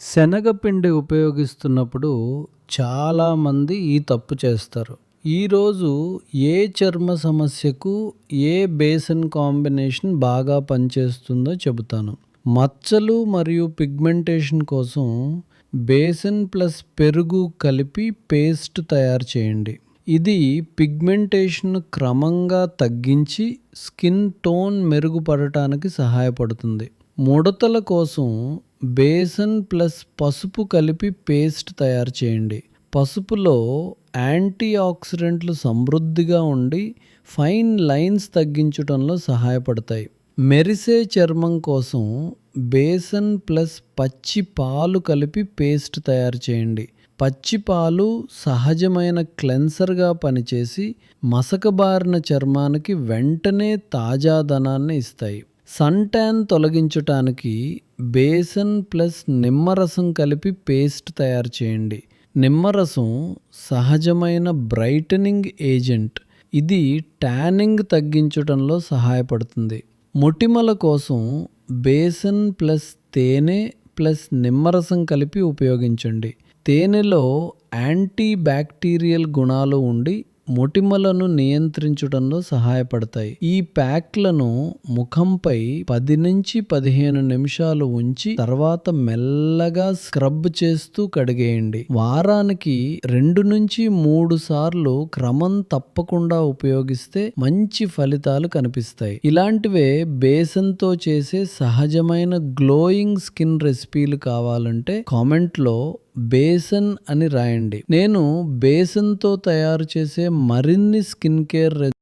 శనగపిండి ఉపయోగిస్తున్నప్పుడు చాలామంది ఈ తప్పు చేస్తారు. ఈరోజు ఏ చర్మ సమస్యకు ఏ బేసన్ కాంబినేషన్ బాగా పనిచేస్తుందో చెబుతాను. మచ్చలు మరియు పిగ్మెంటేషన్ కోసం బేసన్ ప్లస్ పెరుగు కలిపి పేస్ట్ తయారు చేయండి. ఇది పిగ్మెంటేషన్ క్రమంగా తగ్గించి స్కిన్ టోన్ మెరుగుపడటానికి సహాయపడుతుంది. ముడతల కోసం బేసన్ ప్లస్ పసుపు కలిపి పేస్ట్ తయారు చేయండి. పసుపులో యాంటీ ఆక్సిడెంట్లు సమృద్ధిగా ఉండి ఫైన్ లైన్స్ తగ్గించడంలో సహాయపడతాయి. మెరిసే చర్మం కోసం బేసన్ ప్లస్ పచ్చి పాలు కలిపి పేస్ట్ తయారు చేయండి. పచ్చి పాలు సహజమైన క్లెన్సర్గా పనిచేసి మసకబారిన చర్మానికి వెంటనే తాజాదనాన్ని ఇస్తాయి. సన్ ట్యాన్ తొలగించటానికి బేసన్ ప్లస్ నిమ్మరసం కలిపి పేస్ట్ తయారు చేయండి. నిమ్మరసం సహజమైన బ్రైటనింగ్ ఏజెంట్. ఇది ట్యానింగ్ తగ్గించడంలో సహాయపడుతుంది. మొటిమల కోసం బేసన్ ప్లస్ తేనె ప్లస్ నిమ్మరసం కలిపి ఉపయోగించండి. తేనెలో యాంటీ బ్యాక్టీరియల్ గుణాలు ఉండి మొటిమలను నియంత్రించడంలో సహాయపడతాయి. ఈ ప్యాక్లను ముఖంపై 10 నుంచి 15 నిమిషాలు ఉంచి తర్వాత మెల్లగా స్క్రబ్ చేస్తూ కడిగేయండి. వారానికి 2 నుంచి 3 సార్లు క్రమం తప్పకుండా ఉపయోగిస్తే మంచి ఫలితాలు కనిపిస్తాయి. ఇలాంటివే బేసన్తో చేసే సహజమైన గ్లోయింగ్ స్కిన్ రెసిపీలు కావాలంటే కామెంట్లో బేసన్ అని రాయండి. నేను బేసన్తో తయారు చేసే మరిన్ని స్కిన్ కేర్